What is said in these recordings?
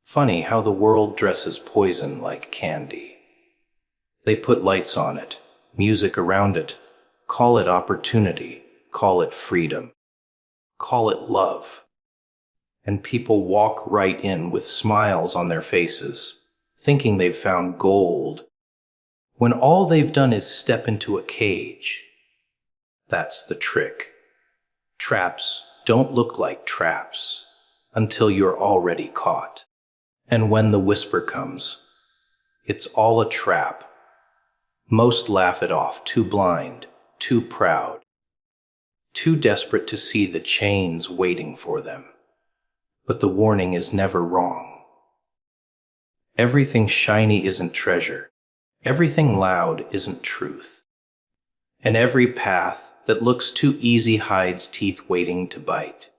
Funny how the world dresses poison like candy. They put lights on it, music around it, call it opportunity, call it freedom, call it love. And people walk right in with smiles on their faces, thinking they've found gold, when all they've done is step into a cage. That's the trick. Traps don't look like traps until you're already caught. And when the whisper comes, it's all a trap. Most laugh it off, too blind, too proud, too desperate to see the chains waiting for them. But the warning is never wrong. Everything shiny isn't treasure. Everything loud isn't truth. And every path that looks too easy hides teeth waiting to bite.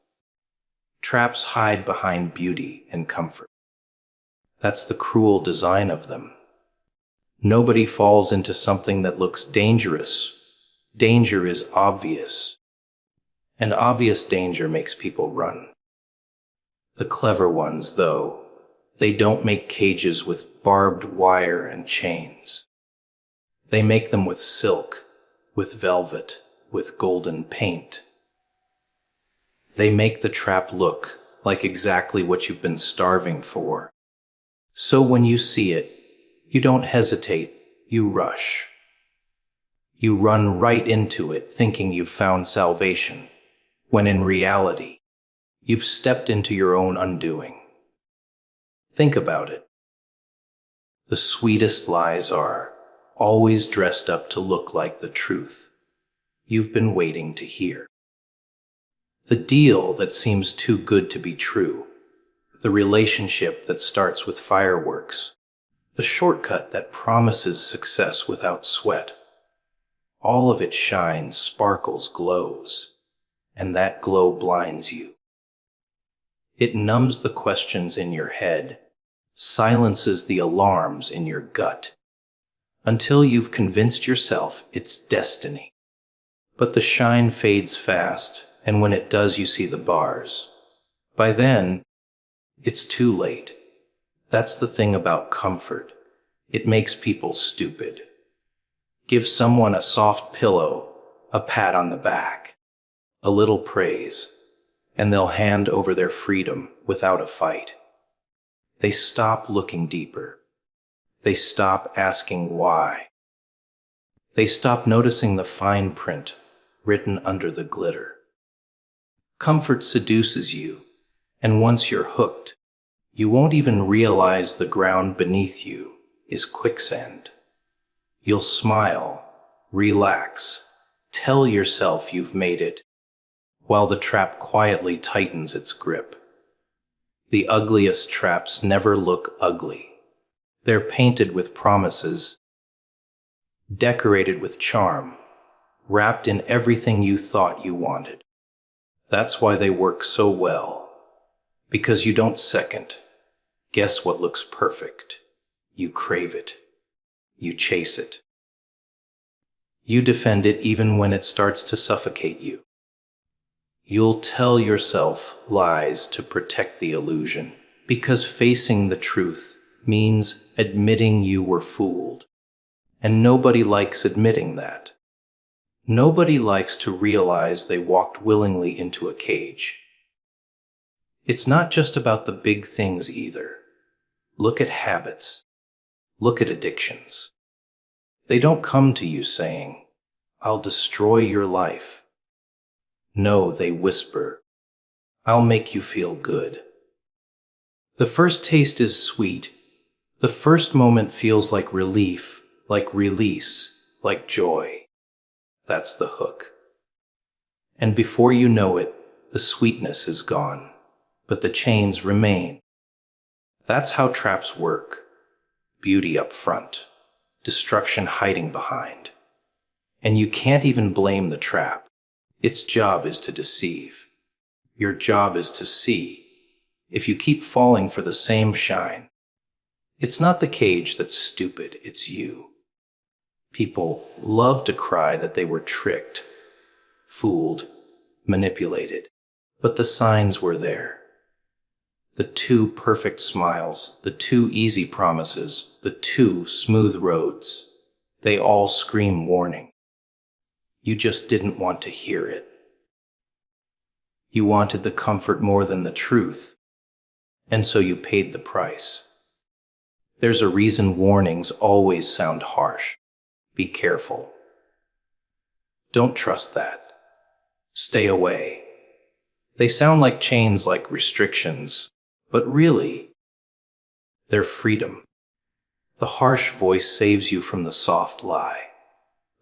Traps hide behind beauty and comfort. That's the cruel design of them. Nobody falls into something that looks dangerous. Danger is obvious. And obvious danger makes people run. The clever ones, though, they don't make cages with barbed wire and chains. They make them with silk, with velvet, with golden paint. They make the trap look like exactly what you've been starving for. So when you see it, you don't hesitate, you rush. You run right into it thinking you've found salvation, when in reality, you've stepped into your own undoing. Think about it. The sweetest lies are always dressed up to look like the truth you've been waiting to hear. The deal that seems too good to be true, the relationship that starts with fireworks, the shortcut that promises success without sweat. All of it shines, sparkles, glows, and that glow blinds you. It numbs the questions in your head, silences the alarms in your gut, until you've convinced yourself it's destiny. But the shine fades fast, and when it does, you see the bars. By then, it's too late. That's the thing about comfort. It makes people stupid. Give someone a soft pillow, a pat on the back, a little praise, and they'll hand over their freedom without a fight. They stop looking deeper. They stop asking why. They stop noticing the fine print written under the glitter. Comfort seduces you, and once you're hooked, you won't even realize the ground beneath you is quicksand. You'll smile, relax, tell yourself you've made it, while the trap quietly tightens its grip. The ugliest traps never look ugly. They're painted with promises, decorated with charm, wrapped in everything you thought you wanted. That's why they work so well, because you don't second guess what looks perfect. You crave it. You chase it. You defend it even when it starts to suffocate you. You'll tell yourself lies to protect the illusion, because facing the truth means admitting you were fooled. And nobody likes admitting that. Nobody likes to realize they walked willingly into a cage. It's not just about the big things either. Look at habits. Look at addictions. They don't come to you saying, "I'll destroy your life." No, they whisper, "I'll make you feel good." The first taste is sweet. The first moment feels like relief, like release, like joy. That's the hook. And before you know it, the sweetness is gone, but the chains remain. That's how traps work. Beauty up front, destruction hiding behind. And you can't even blame the trap. Its job is to deceive. Your job is to see. If you keep falling for the same shine, it's not the cage that's stupid, it's you. People love to cry that they were tricked, fooled, manipulated, but the signs were there. The too perfect smiles, the too easy promises, the too smooth roads. They all scream warning. You just didn't want to hear it. You wanted the comfort more than the truth, and so you paid the price. There's a reason warnings always sound harsh. Be careful. Don't trust that. Stay away. They sound like chains, like restrictions, but really, they're freedom. The harsh voice saves you from the soft lie,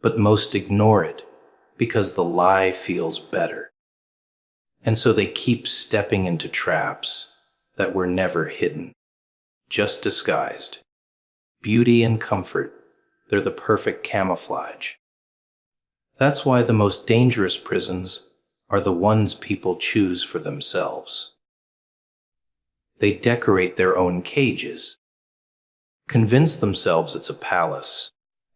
but most ignore it because the lie feels better. And so they keep stepping into traps that were never hidden, just disguised. Beauty and comfort, they're the perfect camouflage. That's why the most dangerous prisons are the ones people choose for themselves. They decorate their own cages, convince themselves it's a palace,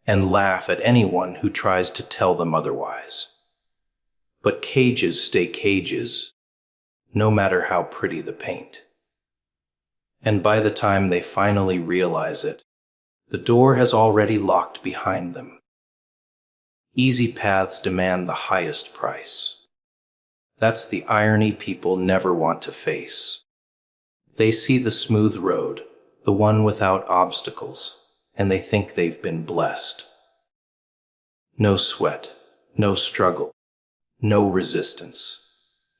and laugh at anyone who tries to tell them otherwise. But cages stay cages, no matter how pretty the paint. And by the time they finally realize it, the door has already locked behind them. Easy paths demand the highest price. That's the irony people never want to face. They see the smooth road, the one without obstacles, and they think they've been blessed. No sweat, no struggle, no resistance.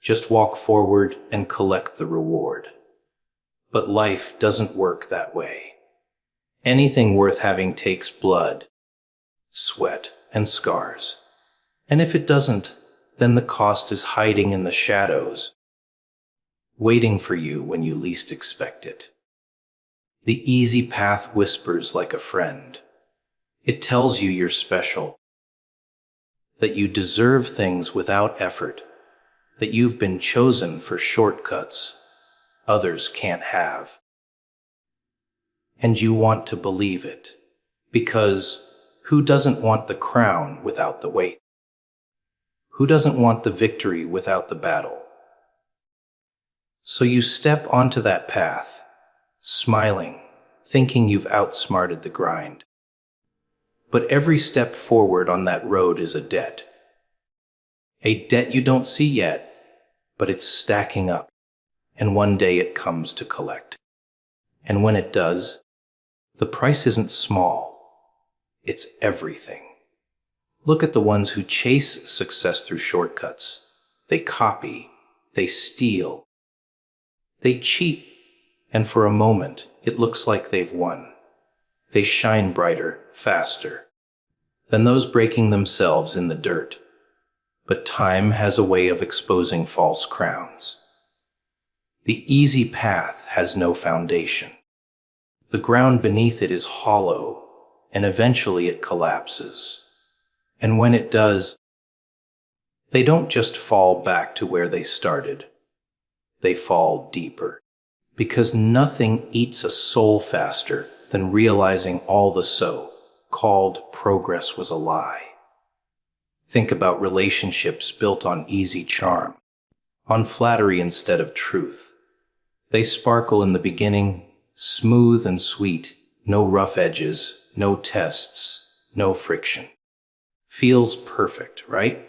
Just walk forward and collect the reward. But life doesn't work that way. Anything worth having takes blood, sweat, and scars. And if it doesn't, then the cost is hiding in the shadows, waiting for you when you least expect it. The easy path whispers like a friend. It tells you you're special, that you deserve things without effort, that you've been chosen for shortcuts others can't have. And you want to believe it, because who doesn't want the crown without the weight? Who doesn't want the victory without the battle? So you step onto that path, smiling, thinking you've outsmarted the grind. But every step forward on that road is a debt. A debt you don't see yet, but it's stacking up, and one day it comes to collect. And when it does, the price isn't small, it's everything. Look at the ones who chase success through shortcuts. They copy, they steal, they cheat, and for a moment, it looks like they've won. They shine brighter, faster than those breaking themselves in the dirt. But time has a way of exposing false crowns. The easy path has no foundation. The ground beneath it is hollow, and eventually it collapses. And when it does, they don't just fall back to where they started. They fall deeper. Because nothing eats a soul faster than realizing all the so-called progress was a lie. Think about relationships built on easy charm, on flattery instead of truth. They sparkle in the beginning, smooth and sweet, no rough edges, no tests, no friction. Feels perfect, right?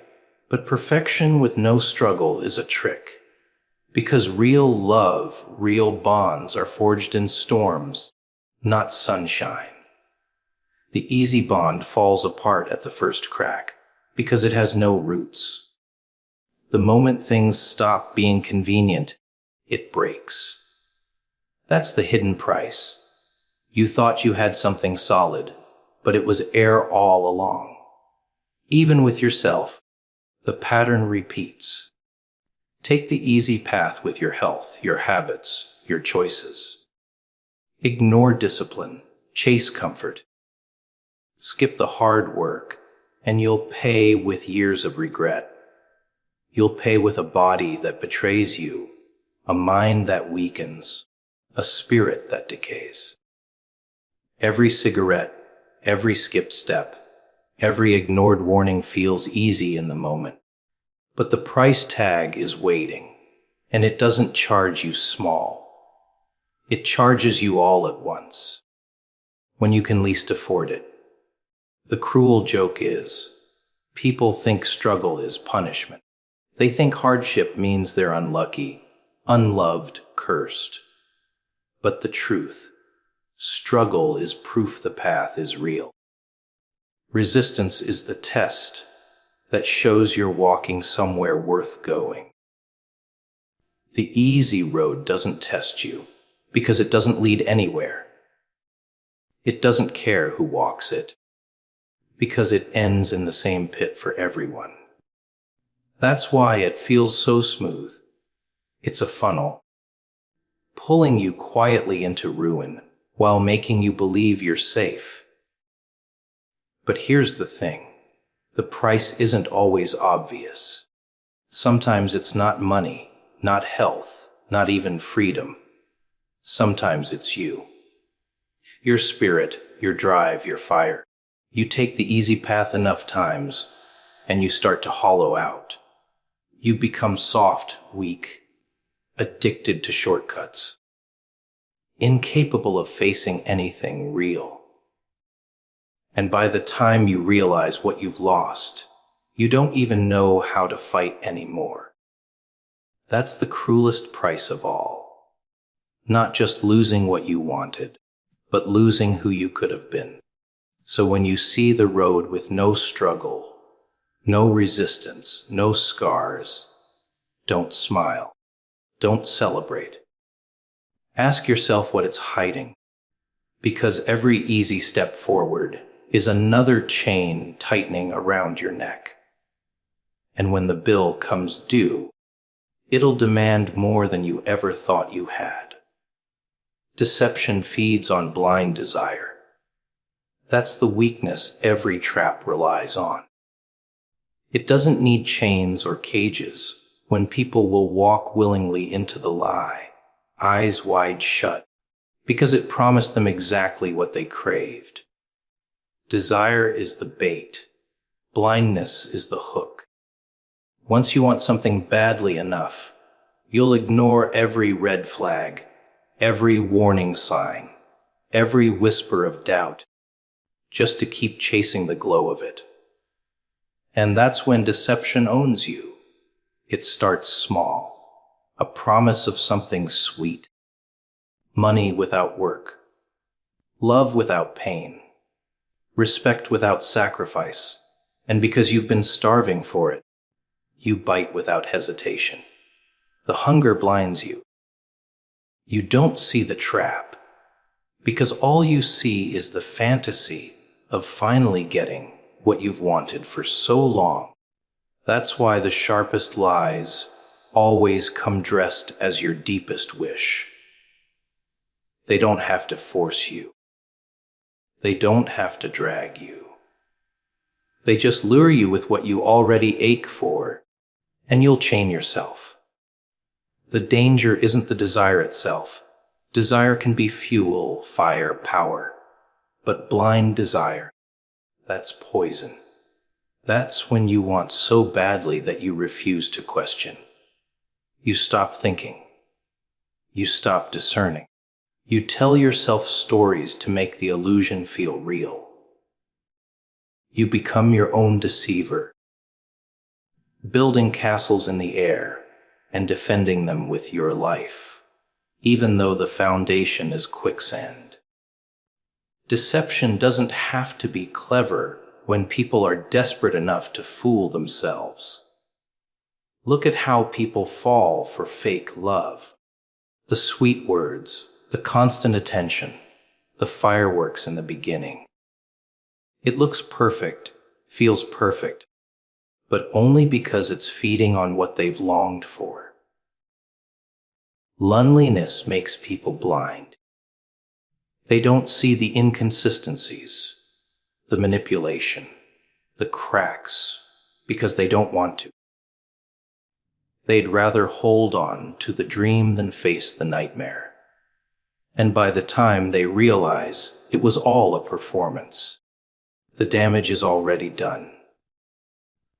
But perfection with no struggle is a trick. Because real love, real bonds are forged in storms, not sunshine. The easy bond falls apart at the first crack because it has no roots. The moment things stop being convenient, it breaks. That's the hidden price. You thought you had something solid, but it was air all along. Even with yourself, the pattern repeats. Take the easy path with your health, your habits, your choices. Ignore discipline, chase comfort. Skip the hard work, and you'll pay with years of regret. You'll pay with a body that betrays you, a mind that weakens, a spirit that decays. Every cigarette, every skipped step, every ignored warning feels easy in the moment. But the price tag is waiting, and it doesn't charge you small. It charges you all at once, when you can least afford it. The cruel joke is, people think struggle is punishment. They think hardship means they're unlucky, unloved, cursed. But the truth, struggle is proof the path is real. Resistance is the test that shows you're walking somewhere worth going. The easy road doesn't test you because it doesn't lead anywhere. It doesn't care who walks it because it ends in the same pit for everyone. That's why it feels so smooth. It's a funnel, pulling you quietly into ruin while making you believe you're safe. But here's the thing. The price isn't always obvious. Sometimes it's not money, not health, not even freedom. Sometimes it's you. Your spirit, your drive, your fire. You take the easy path enough times, and you start to hollow out. You become soft, weak, addicted to shortcuts, incapable of facing anything real. And by the time you realize what you've lost, you don't even know how to fight anymore. That's the cruelest price of all. Not just losing what you wanted, but losing who you could have been. So when you see the road with no struggle, no resistance, no scars, don't smile. Don't celebrate. Ask yourself what it's hiding, because every easy step forward is another chain tightening around your neck. And when the bill comes due, it'll demand more than you ever thought you had. Deception feeds on blind desire. That's the weakness every trap relies on. It doesn't need chains or cages when people will walk willingly into the lie, eyes wide shut, because it promised them exactly what they craved. Desire is the bait. Blindness is the hook. Once you want something badly enough, you'll ignore every red flag, every warning sign, every whisper of doubt, just to keep chasing the glow of it. And that's when deception owns you. It starts small, a promise of something sweet. Money without work, love without pain, respect without sacrifice, and because you've been starving for it, you bite without hesitation. The hunger blinds you. You don't see the trap, because all you see is the fantasy of finally getting what you've wanted for so long. That's why the sharpest lies always come dressed as your deepest wish. They don't have to force you. They don't have to drag you. They just lure you with what you already ache for, and you'll chain yourself. The danger isn't the desire itself. Desire can be fuel, fire, power. But blind desire, that's poison. That's when you want so badly that you refuse to question. You stop thinking. You stop discerning. You tell yourself stories to make the illusion feel real. You become your own deceiver, building castles in the air and defending them with your life, even though the foundation is quicksand. Deception doesn't have to be clever when people are desperate enough to fool themselves. Look at how people fall for fake love. The sweet words, the constant attention, the fireworks in the beginning. It looks perfect, feels perfect, but only because it's feeding on what they've longed for. Loneliness makes people blind. They don't see the inconsistencies, the manipulation, the cracks, because they don't want to. They'd rather hold on to the dream than face the nightmare. And by the time they realize it was all a performance, the damage is already done.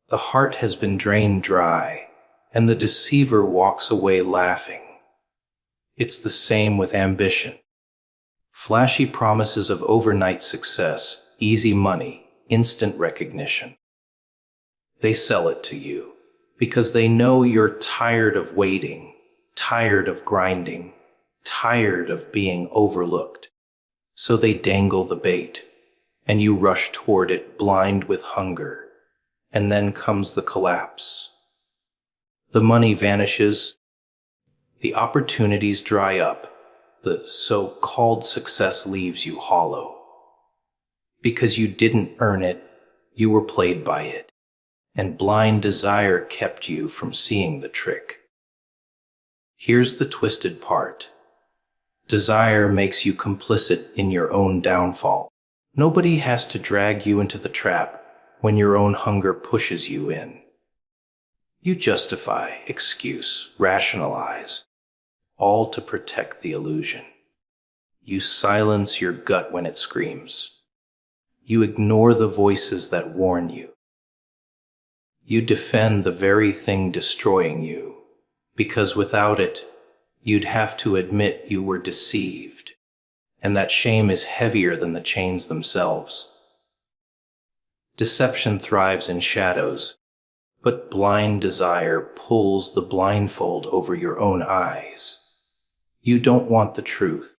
The heart has been drained dry, and the deceiver walks away laughing. It's the same with ambition. Flashy promises of overnight success, easy money, instant recognition. They sell it to you because they know you're tired of waiting, tired of grinding, tired of being overlooked. So they dangle the bait, and you rush toward it blind with hunger. And then comes the collapse. The money vanishes, the opportunities dry up, the so-called success leaves you hollow. Because you didn't earn it, you were played by it, and blind desire kept you from seeing the trick. Here's the twisted part. Desire makes you complicit in your own downfall. Nobody has to drag you into the trap when your own hunger pushes you in. You justify, excuse, rationalize, all to protect the illusion. You silence your gut when it screams. You ignore the voices that warn you. You defend the very thing destroying you, because without it, you'd have to admit you were deceived, and that shame is heavier than the chains themselves. Deception thrives in shadows, but blind desire pulls the blindfold over your own eyes. You don't want the truth,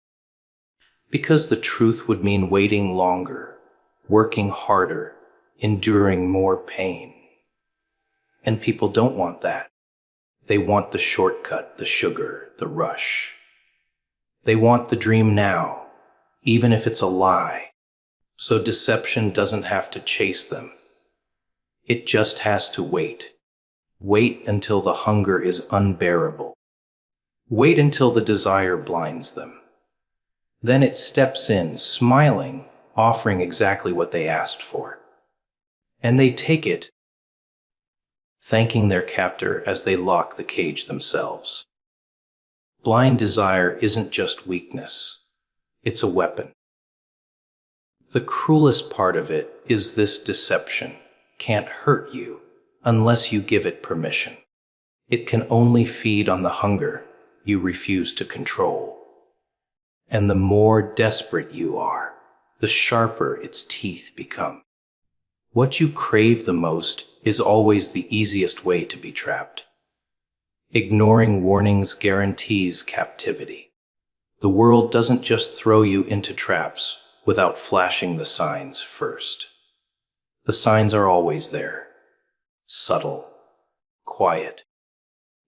because the truth would mean waiting longer, working harder, enduring more pain. And people don't want that. They want the shortcut, the sugar, the rush. They want the dream now, even if it's a lie. So deception doesn't have to chase them. It just has to wait. Wait until the hunger is unbearable. Wait until the desire blinds them. Then it steps in, smiling, offering exactly what they asked for. And they take it, thanking their captor as they lock the cage themselves. Blind desire isn't just weakness. It's a weapon. The cruelest part of it is this deception can't hurt you unless you give it permission. It can only feed on the hunger you refuse to control. And the more desperate you are, the sharper its teeth become. What you crave the most is always the easiest way to be trapped. Ignoring warnings guarantees captivity. The world doesn't just throw you into traps without flashing the signs first. The signs are always there. Subtle, quiet,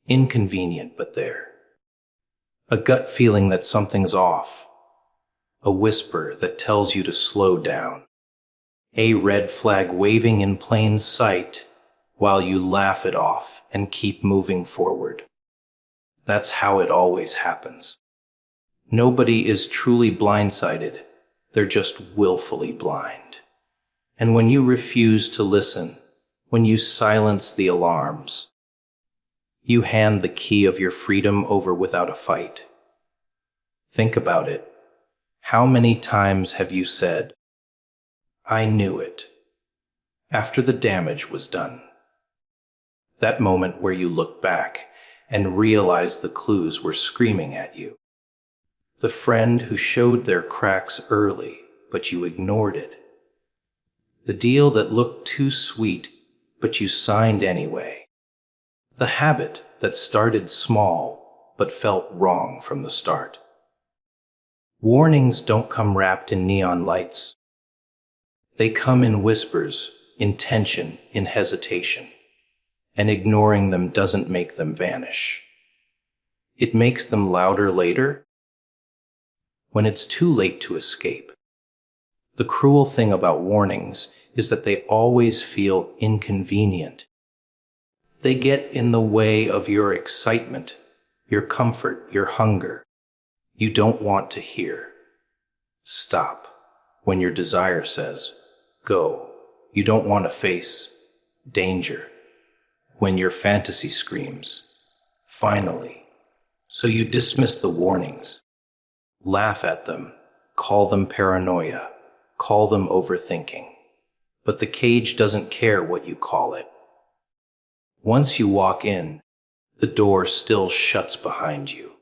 inconvenient, but there. A gut feeling that something's off. A whisper that tells you to slow down. A red flag waving in plain sight while you laugh it off and keep moving forward. That's how it always happens. Nobody is truly blindsided. They're just willfully blind. And when you refuse to listen, when you silence the alarms, you hand the key of your freedom over without a fight. Think about it. How many times have you said, "I knew it," after the damage was done? That moment where you look back and realize the clues were screaming at you. The friend who showed their cracks early, but you ignored it. The deal that looked too sweet, but you signed anyway. The habit that started small, but felt wrong from the start. Warnings don't come wrapped in neon lights. They come in whispers, in tension, in hesitation. And ignoring them doesn't make them vanish. It makes them louder later, when it's too late to escape. The cruel thing about warnings is that they always feel inconvenient. They get in the way of your excitement, your comfort, your hunger. You don't want to hear. Stop when your desire says, go. You don't want to face danger when your fantasy screams, finally. So you dismiss the warnings, laugh at them, call them paranoia, call them overthinking. But the cage doesn't care what you call it. Once you walk in, the door still shuts behind you.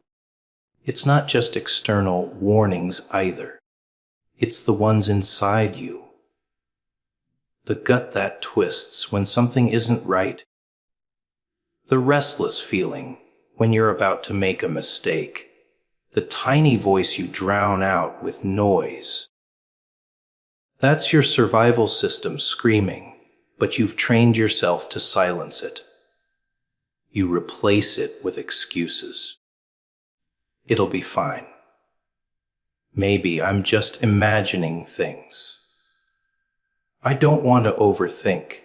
It's not just external warnings either. It's the ones inside you. The gut that twists when something isn't right. The restless feeling when you're about to make a mistake. The tiny voice you drown out with noise. That's your survival system screaming, but you've trained yourself to silence it. You replace it with excuses. It'll be fine. Maybe I'm just imagining things. I don't want to overthink.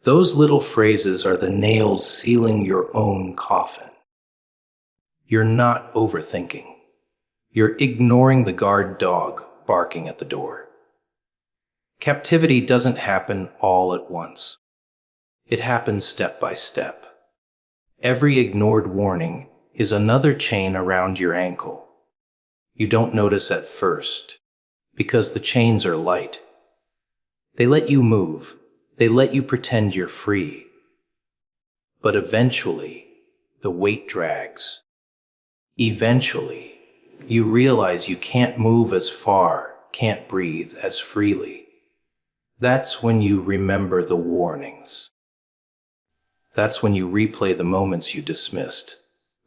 Those little phrases are the nails sealing your own coffin. You're not overthinking. You're ignoring the guard dog barking at the door. Captivity doesn't happen all at once. It happens step by step. Every ignored warning is another chain around your ankle. You don't notice at first, because the chains are light. They let you move. They let you pretend you're free. But eventually, the weight drags. Eventually, you realize you can't move as far, can't breathe as freely. That's when you remember the warnings. That's when you replay the moments you dismissed,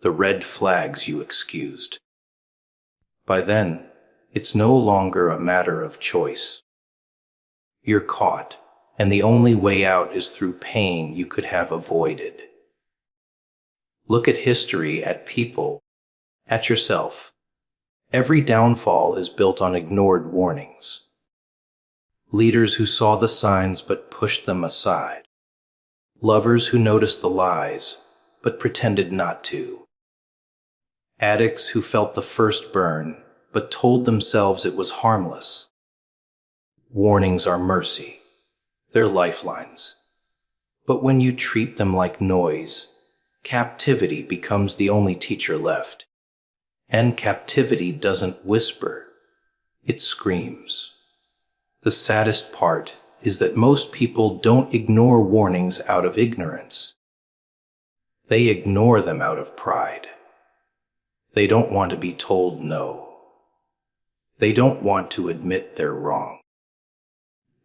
the red flags you excused. By then, it's no longer a matter of choice. You're caught, and the only way out is through pain you could have avoided. Look at history, at people, at yourself. Every downfall is built on ignored warnings. Leaders who saw the signs but pushed them aside. Lovers who noticed the lies but pretended not to. Addicts who felt the first burn but told themselves it was harmless. Warnings are mercy. They're lifelines. But when you treat them like noise, captivity becomes the only teacher left. And captivity doesn't whisper. It screams. The saddest part is that most people don't ignore warnings out of ignorance. They ignore them out of pride. They don't want to be told no. They don't want to admit they're wrong.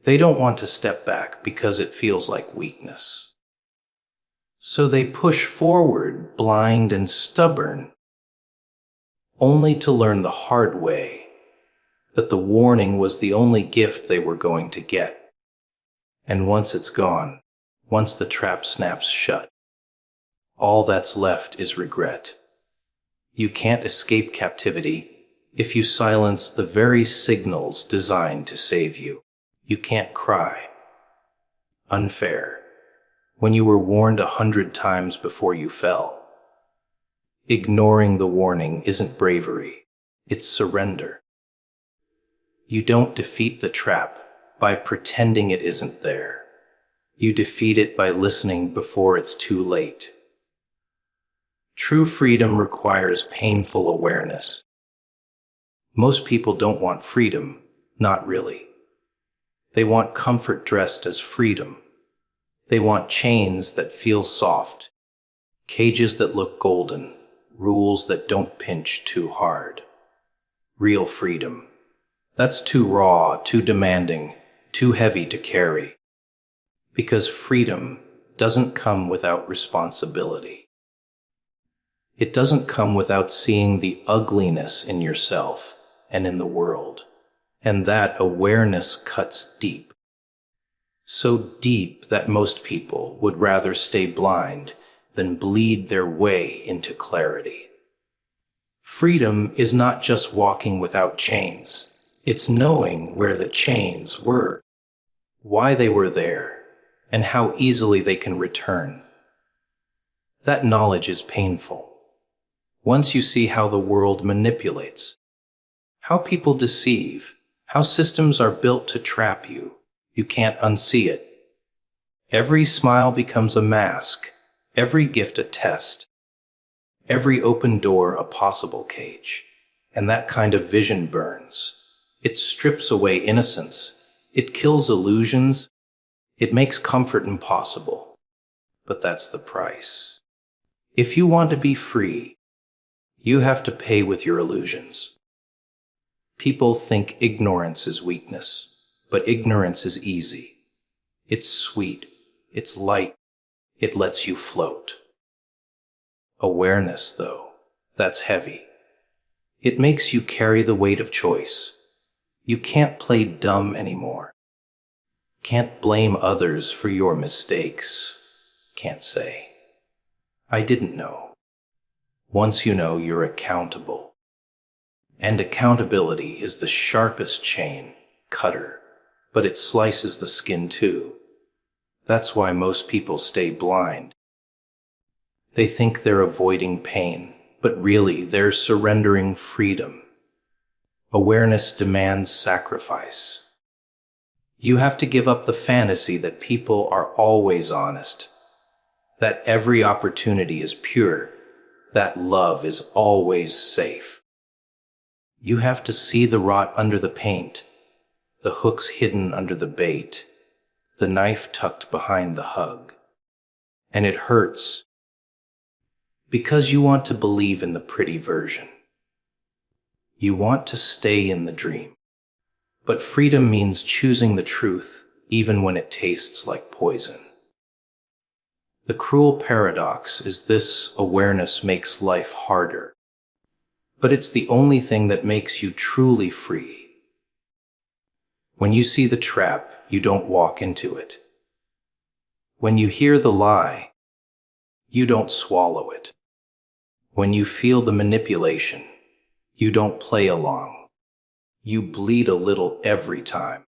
They don't want to step back because it feels like weakness. So they push forward, blind and stubborn, only to learn the hard way that the warning was the only gift they were going to get. And once it's gone, once the trap snaps shut, all that's left is regret. You can't escape captivity if you silence the very signals designed to save you. You can't cry. Unfair. When you were warned 100 times before you fell. Ignoring the warning isn't bravery. It's surrender. You don't defeat the trap by pretending it isn't there. You defeat it by listening before it's too late. True freedom requires painful awareness. Most people don't want freedom, not really. They want comfort dressed as freedom. They want chains that feel soft, cages that look golden, rules that don't pinch too hard. Real freedom. That's too raw, too demanding, too heavy to carry. Because freedom doesn't come without responsibility. It doesn't come without seeing the ugliness in yourself and in the world. And that awareness cuts deep. So deep that most people would rather stay blind than bleed their way into clarity. Freedom is not just walking without chains. It's knowing where the chains were, why they were there, and how easily they can return. That knowledge is painful. Once you see how the world manipulates, how people deceive, how systems are built to trap you, you can't unsee it. Every smile becomes a mask, every gift a test, every open door a possible cage. And that kind of vision burns. It strips away innocence. It kills illusions. It makes comfort impossible. But that's the price. If you want to be free, You have to pay with your illusions. People think ignorance is weakness, but ignorance is easy. It's sweet, it's light, it lets you float. Awareness, though, that's heavy. It makes you carry the weight of choice. You can't play dumb anymore. Can't blame others for your mistakes. Can't say, I didn't know. Once you know, you're accountable. And accountability is the sharpest chain, cutter, but it slices the skin too. That's why most people stay blind. They think they're avoiding pain, but really they're surrendering freedom. Awareness demands sacrifice. You have to give up the fantasy that people are always honest, that every opportunity is pure, that love is always safe. You have to see the rot under the paint, the hooks hidden under the bait, the knife tucked behind the hug. And it hurts, because you want to believe in the pretty version. You want to stay in the dream. But freedom means choosing the truth, even when it tastes like poison. The cruel paradox is this: awareness makes life harder. But it's the only thing that makes you truly free. When you see the trap, you don't walk into it. When you hear the lie, you don't swallow it. When you feel the manipulation, you don't play along. You bleed a little every time.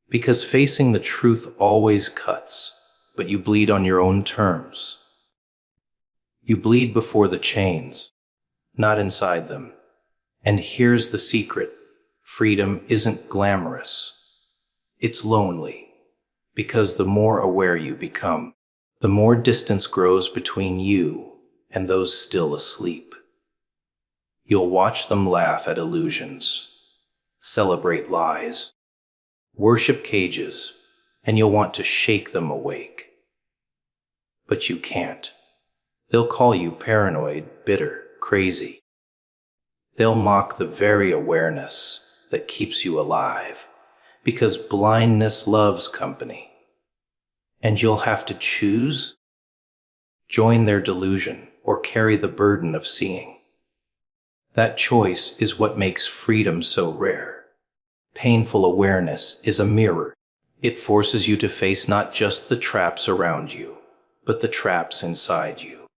Because facing the truth always cuts, but you bleed on your own terms. You bleed before the chains, not inside them. And here's the secret: freedom isn't glamorous. It's lonely, because the more aware you become, the more distance grows between you and those still asleep. You'll watch them laugh at illusions, celebrate lies, worship cages, and you'll want to shake them awake. But you can't. They'll call you paranoid, bitter, crazy. They'll mock the very awareness that keeps you alive, because blindness loves company. And you'll have to choose: join their delusion or carry the burden of seeing. That choice is what makes freedom so rare. Painful awareness is a mirror. It forces you to face not just the traps around you, but the traps inside you.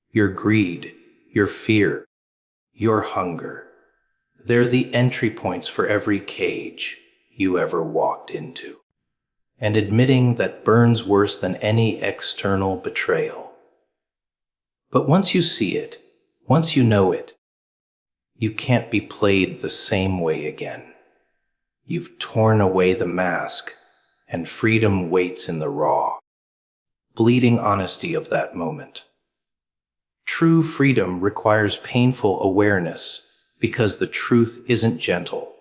Your greed, your fear, your hunger. They're the entry points for every cage you ever walked into. And admitting that burns worse than any external betrayal. But once you see it, once you know it, you can't be played the same way again. You've torn away the mask, and freedom waits in the raw, bleeding honesty of that moment. True freedom requires painful awareness, because the truth isn't gentle.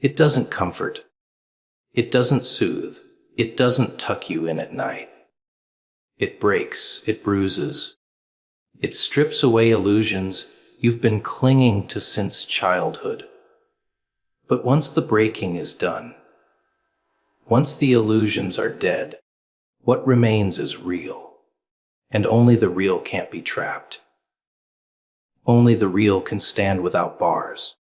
It doesn't comfort. It doesn't soothe. It doesn't tuck you in at night. It breaks. It bruises. It strips away illusions you've been clinging to since childhood. But once the breaking is done, once the illusions are dead, what remains is real. And only the real can't be trapped. Only the real can stand without bars.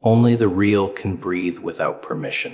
Only the real can breathe without permission.